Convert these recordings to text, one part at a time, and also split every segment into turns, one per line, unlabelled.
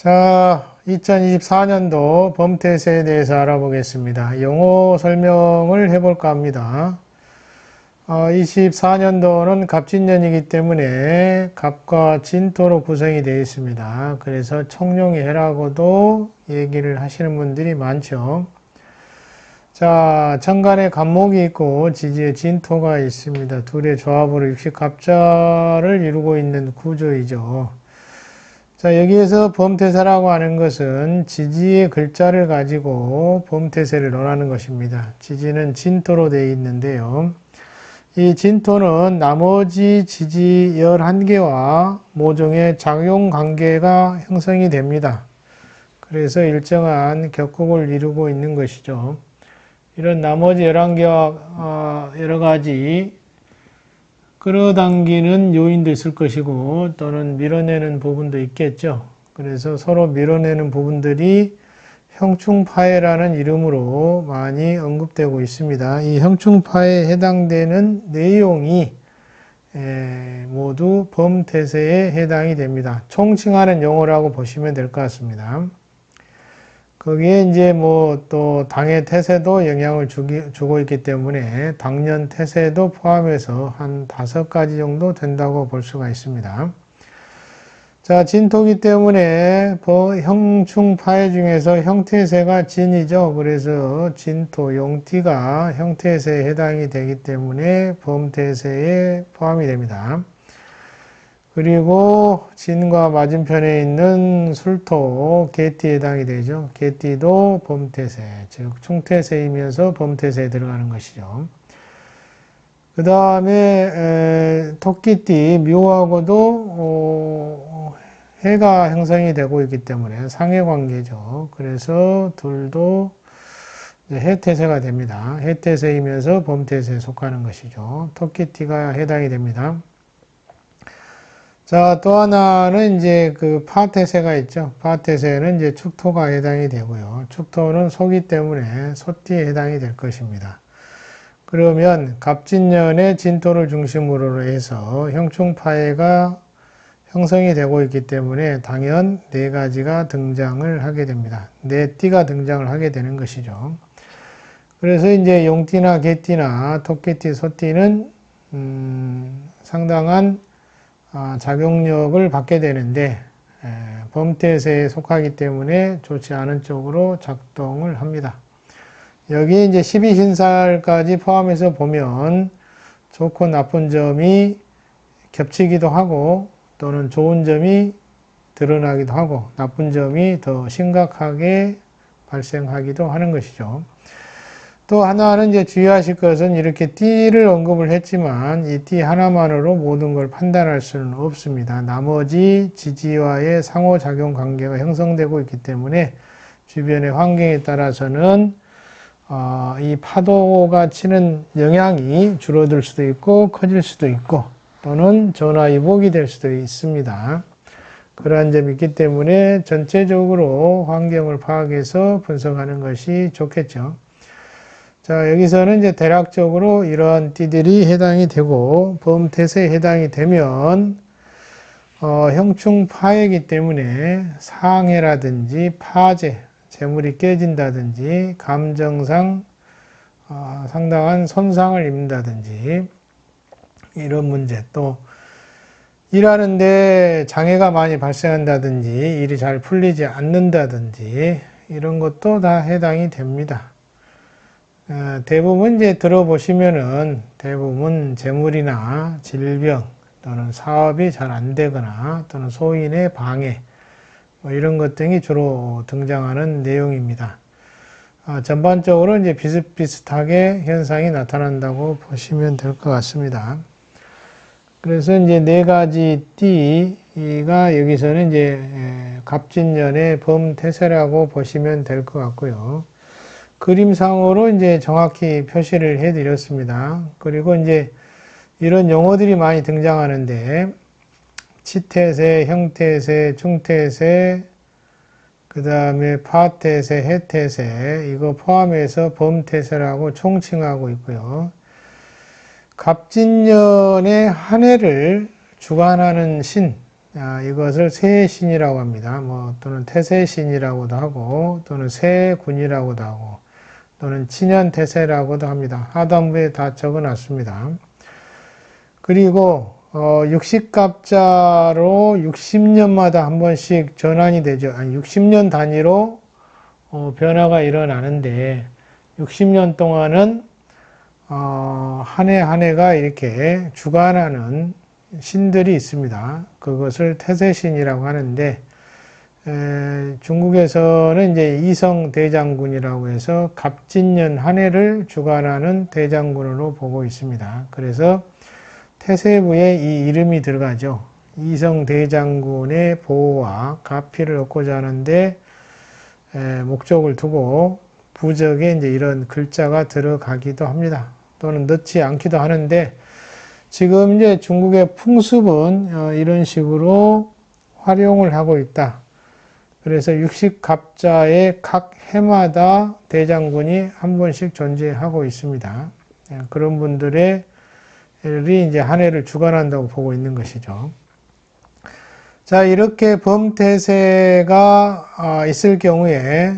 자, 2024년도 범퇴세에 대해서 알아보겠습니다. 용어 설명을 해볼까 합니다. 24년도는 갑진년이기 때문에 갑과 진토로 구성이 되어 있습니다. 그래서 청룡의 해라고도 얘기를 하시는 분들이 많죠. 자, 천간에 갑목이 있고 지지에 진토가 있습니다. 둘의 조합으로 육식갑자를 이루고 있는 구조이죠. 자, 여기에서 범퇴세라고 하는 것은 지지의 글자를 가지고 범퇴세를 논하는 것입니다. 지지는 진토로 되어 있는데요. 이 진토는 나머지 지지 11개와 모종의 작용관계가 형성이 됩니다. 그래서 일정한 격국을 이루고 있는 것이죠. 이런 나머지 11개와 여러 가지 끌어당기는 요인도 있을 것이고 또는 밀어내는 부분도 있겠죠. 그래서 서로 밀어내는 부분들이 형충파해라는 이름으로 많이 언급되고 있습니다. 이 형충파해에 해당되는 내용이 모두 범퇴세에 해당이 됩니다. 총칭하는 용어라고 보시면 될 것 같습니다. 거기에 이제 또 당의 태세도 영향을 주고 있기 때문에 당년 태세도 포함해서 한 5가지 정도 된다고 볼 수가 있습니다. 자, 진토기 때문에 형충파해 중에서 형태세가 진이죠. 그래서 진토, 용티가 형태세에 해당이 되기 때문에 범퇴세에 포함이 됩니다. 그리고 진과 맞은편에 있는 술토, 개띠에 해당이 되죠. 개띠도 범퇴세, 즉 충퇴세이면서 범퇴세에 들어가는 것이죠. 그 다음에 토끼띠, 묘하고도 해가 형성이 되고 있기 때문에 상해관계죠. 그래서 둘도 해태세가 됩니다. 해태세이면서 범퇴세에 속하는 것이죠. 토끼띠가 해당이 됩니다. 자, 또 하나는 이제 파태세가 있죠. 파태세는 이제 축토가 해당이 되고요. 축토는 소기 때문에 소띠에 해당이 될 것입니다. 그러면 갑진년의 진토를 중심으로 해서 형충파해가 형성이 되고 있기 때문에 당연 4가지가 등장을 하게 됩니다. 4띠가 등장을 하게 되는 것이죠. 그래서 이제 용띠나 개띠나 토끼띠, 소띠는 상당한 작용력을 받게 되는데 범퇴세에 속하기 때문에 좋지 않은 쪽으로 작동을 합니다. 여기 이제 12신살까지 포함해서 보면 좋고 나쁜 점이 겹치기도 하고 또는 좋은 점이 드러나기도 하고 나쁜 점이 더 심각하게 발생하기도 하는 것이죠. 또 하나는 이제 주의하실 것은 이렇게 띠를 언급을 했지만 이 띠 하나만으로 모든 걸 판단할 수는 없습니다. 나머지 지지와의 상호작용 관계가 형성되고 있기 때문에 주변의 환경에 따라서는 이 파도가 치는 영향이 줄어들 수도 있고 커질 수도 있고 또는 전화위복이 될 수도 있습니다. 그러한 점이 있기 때문에 전체적으로 환경을 파악해서 분석하는 것이 좋겠죠. 자, 여기서는 이제 대략적으로 이러한 띠들이 해당이 되고 범퇴세에 해당이 되면 형충파해이기 때문에 상해라든지 파재, 재물이 깨진다든지 감정상 상당한 손상을 입는다든지 이런 문제, 또 일하는데 장애가 많이 발생한다든지 일이 잘 풀리지 않는다든지 이런 것도 다 해당이 됩니다. 대부분 이제 들어보시면은 대부분 재물이나 질병 또는 사업이 잘 안 되거나 또는 소인의 방해 이런 것 등이 주로 등장하는 내용입니다. 전반적으로 이제 비슷비슷하게 현상이 나타난다고 보시면 될 것 같습니다. 그래서 이제 4가지 띠가 여기서는 이제 갑진년의 범퇴세라고 보시면 될 것 같고요. 그림상으로 이제 정확히 표시를 해 드렸습니다. 그리고 이제 이런 용어들이 많이 등장하는데 치태세, 형태세, 충태세, 그 다음에 파태세, 해태세 이거 포함해서 범퇴세라고 총칭하고 있고요. 갑진년의 한 해를 주관하는 신, 이것을 새신이라고 합니다. 뭐 또는 태세신이라고도 하고 또는 새군이라고도 하고 또는 친연태세라고도 합니다. 하단부에 다 적어놨습니다. 그리고 60갑자로 60년마다 한 번씩 전환이 되죠. 아니 60년 단위로 변화가 일어나는데 60년 동안은 한 해 한 해가 이렇게 주관하는 신들이 있습니다. 그것을 태세신이라고 하는데 중국에서는 이제 이성 대장군이라고 해서 갑진년 한 해를 주관하는 대장군으로 보고 있습니다. 그래서 태세부에 이 이름이 들어가죠. 이성 대장군의 보호와 가피를 얻고자 하는데 목적을 두고 부적에 이제 이런 글자가 들어가기도 합니다. 또는 넣지 않기도 하는데 지금 이제 중국의 풍습은 이런 식으로 활용을 하고 있다. 그래서 60갑자의 각 해마다 대장군이 한 번씩 존재하고 있습니다. 그런 분들이 이제 한 해를 주관한다고 보고 있는 것이죠. 자, 이렇게 범태세가 있을 경우에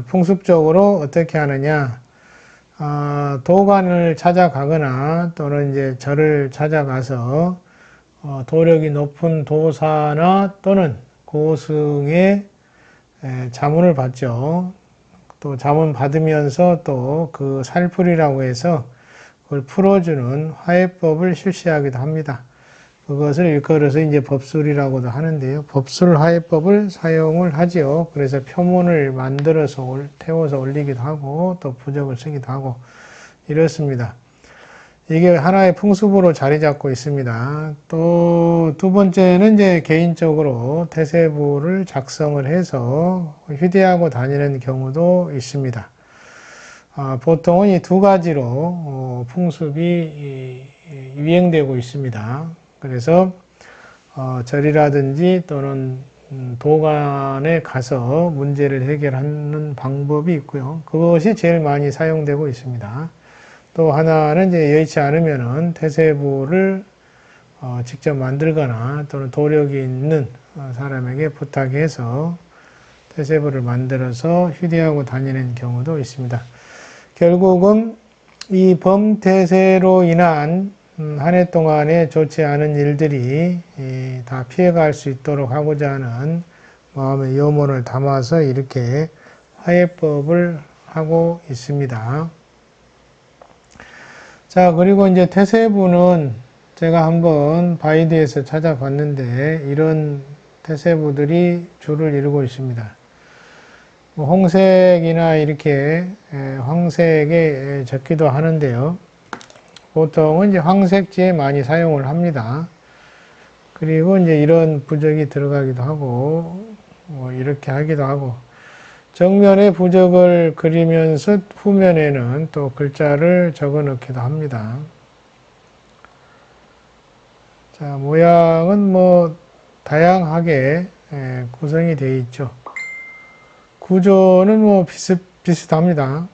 풍습적으로 어떻게 하느냐? 도관을 찾아가거나 또는 이제 절을 찾아가서 도력이 높은 도사나 또는 고승의 자문을 받죠. 또 자문 받으면서 또 그 살풀이라고 해서 그걸 풀어주는 화해법을 실시하기도 합니다. 그것을 일컬어서 이제 법술이라고도 하는데요. 법술 화해법을 사용을 하지요. 그래서 표문을 만들어서 태워서 올리기도 하고 또 부적을 쓰기도 하고 이렇습니다. 이게 하나의 풍습으로 자리 잡고 있습니다. 또 두 번째는 이제 개인적으로 태세부를 작성을 해서 휴대하고 다니는 경우도 있습니다. 보통은 이 두 가지로 풍습이 유행되고 있습니다. 그래서 절이라든지 또는 도관에 가서 문제를 해결하는 방법이 있고요. 그것이 제일 많이 사용되고 있습니다. 또 하나는 이제 여의치 않으면은 태세부를 직접 만들거나 또는 도력이 있는 사람에게 부탁해서 태세부를 만들어서 휴대하고 다니는 경우도 있습니다. 결국은 이 범태세로 인한 한 해 동안에 좋지 않은 일들이 다 피해갈 수 있도록 하고자 하는 마음의 염원을 담아서 이렇게 화해법을 하고 있습니다. 자, 그리고 이제 태세부는 제가 한번 바이드에서 찾아봤는데 이런 태세부들이 줄을 이루고 있습니다. 홍색이나 이렇게 황색에 적기도 하는데요. 보통은 이제 황색지에 많이 사용을 합니다. 그리고 이제 이런 부적이 들어가기도 하고, 이렇게 하기도 하고, 정면에 부적을 그리면서 후면에는 또 글자를 적어 넣기도 합니다. 자, 모양은 뭐 다양하게 구성이 되어 있죠. 구조는 뭐 비슷합니다.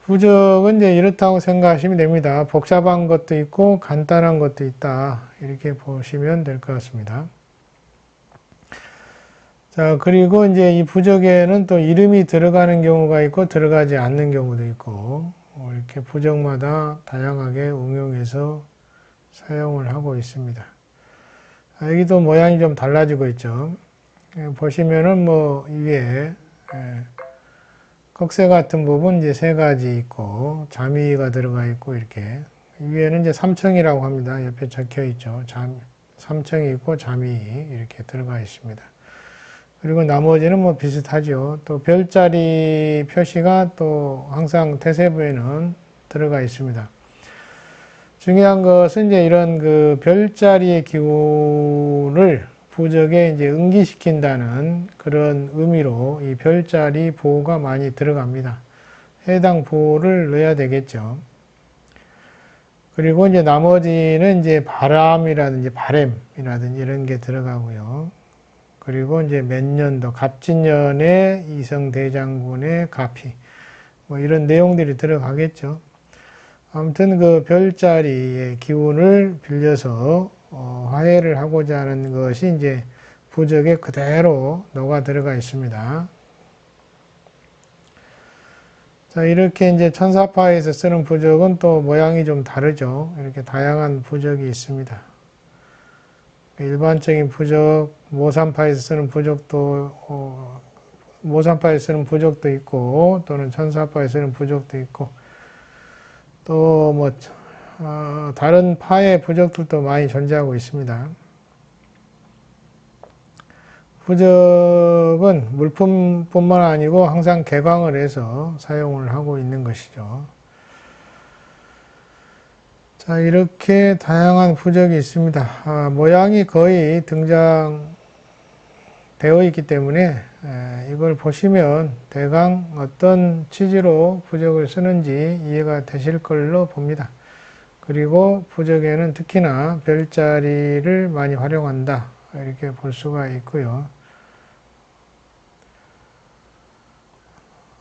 부적은 이제 이렇다고 생각하시면 됩니다. 복잡한 것도 있고 간단한 것도 있다. 이렇게 보시면 될 것 같습니다. 자, 그리고 이제 이 부적에는 또 이름이 들어가는 경우가 있고 들어가지 않는 경우도 있고 이렇게 부적마다 다양하게 응용해서 사용을 하고 있습니다. 여기도 모양이 좀 달라지고 있죠. 보시면은 뭐 위에 꺽쇠 같은 부분 이제 세 가지 있고 자미가 들어가 있고 이렇게 위에는 이제 삼청이라고 합니다. 옆에 적혀 있죠. 삼청이 있고 자미 이렇게 들어가 있습니다. 그리고 나머지는 뭐 비슷하죠. 또 별자리 표시가 또 항상 태세부에는 들어가 있습니다. 중요한 것은 이제 이런 그 별자리의 기운을 부적에 이제 응기시킨다는 그런 의미로 이 별자리 보호가 많이 들어갑니다. 해당 보호를 넣어야 되겠죠. 그리고 이제 나머지는 이제 바람이라든지 바램이라든지 이런 게 들어가고요. 그리고 이제 몇 년도, 갑진년의 이성대장군의 가피, 뭐 이런 내용들이 들어가겠죠. 아무튼 그 별자리의 기운을 빌려서 화해를 하고자 하는 것이 이제 부적에 그대로 녹아 들어가 있습니다. 자, 이렇게 이제 천사파에서 쓰는 부적은 또 모양이 좀 다르죠. 이렇게 다양한 부적이 있습니다. 일반적인 부적, 모산파에서 쓰는 부적도, 모산파에서 쓰는 부적도 있고, 또는 천사파에서 쓰는 부적도 있고, 또 뭐, 다른 파의 부적들도 많이 존재하고 있습니다. 부적은 물품뿐만 아니고 항상 개광을 해서 사용을 하고 있는 것이죠. 자, 이렇게 다양한 부적이 있습니다. 모양이 거의 등장되어 있기 때문에 이걸 보시면 대강 어떤 취지로 부적을 쓰는지 이해가 되실 걸로 봅니다. 그리고 부적에는 특히나 별자리를 많이 활용한다, 이렇게 볼 수가 있고요.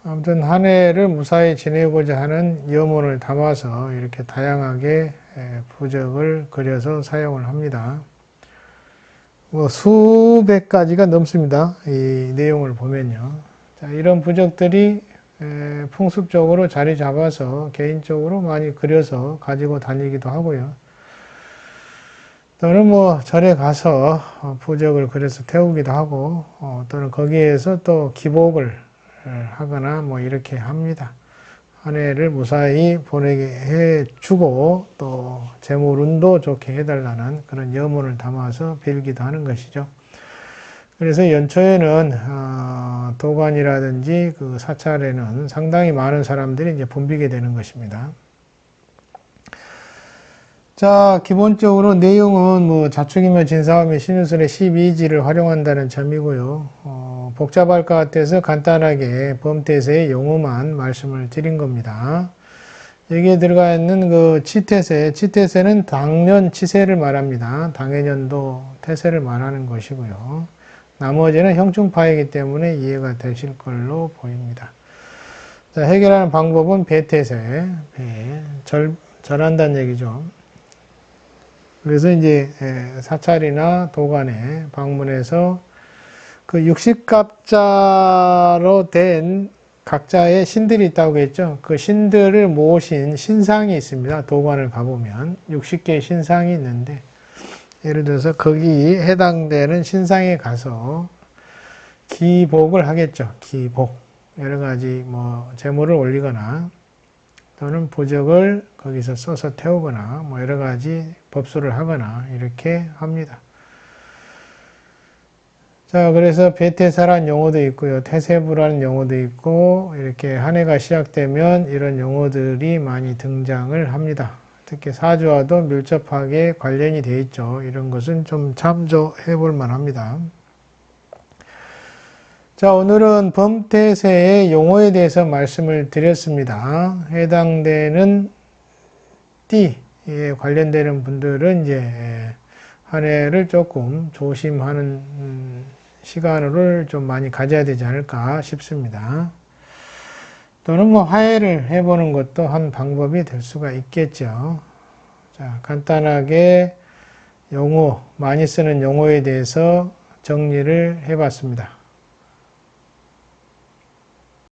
아무튼 한 해를 무사히 지내고자 하는 염원을 담아서 이렇게 다양하게 부적을 그려서 사용을 합니다. 뭐 수백 가지가 넘습니다. 이 내용을 보면요. 자, 이런 부적들이 풍습적으로 자리 잡아서 개인적으로 많이 그려서 가지고 다니기도 하고요. 또는 뭐 절에 가서 부적을 그려서 태우기도 하고, 또는 거기에서 또 기복을 하거나 뭐 이렇게 합니다. 한 해를 무사히 보내게 해주고 또 재물운도 좋게 해달라는 그런 염원을 담아서 빌기도 하는 것이죠. 그래서 연초에는 도관이라든지 그 사찰에는 상당히 많은 사람들이 이제 붐비게 되는 것입니다. 자, 기본적으로 내용은 뭐 자축이며 진사오며 신유술의 12지를 활용한다는 점이고요. 복잡할 것 같아서 간단하게 범태세의 용어만 말씀을 드린 겁니다. 여기에 들어가 있는 그 치태세는 당년 치세를 말합니다. 당해년도 태세를 말하는 것이고요. 나머지는 형충파이기 때문에 이해가 되실 걸로 보입니다. 자, 해결하는 방법은 배태세, 절한다는 얘기죠. 그래서 이제 사찰이나 도관에 방문해서 그 육식갑자로 된 각자의 신들이 있다고 했죠. 그 신들을 모신 신상이 있습니다. 도관을 가보면 60개의 신상이 있는데, 예를 들어서 거기 해당되는 신상에 가서 기복을 하겠죠. 기복. 여러 가지 뭐 제물을 올리거나 또는 부적을 거기서 써서 태우거나 뭐 여러 가지 법수를 하거나 이렇게 합니다. 자, 그래서 배태사라는 용어도 있고요. 태세부라는 용어도 있고, 이렇게 한 해가 시작되면 이런 용어들이 많이 등장을 합니다. 특히 사주와도 밀접하게 관련이 되어 있죠. 이런 것은 좀 참조해 볼 만합니다. 자, 오늘은 범태세의 용어에 대해서 말씀을 드렸습니다. 해당되는 띠에 관련되는 분들은 이제 한 해를 조금 조심하는 시간을 좀 많이 가져야 되지 않을까 싶습니다. 또는 뭐 화해를 해보는 것도 한 방법이 될 수가 있겠죠. 자, 간단하게 용어, 많이 쓰는 용어에 대해서 정리를 해봤습니다.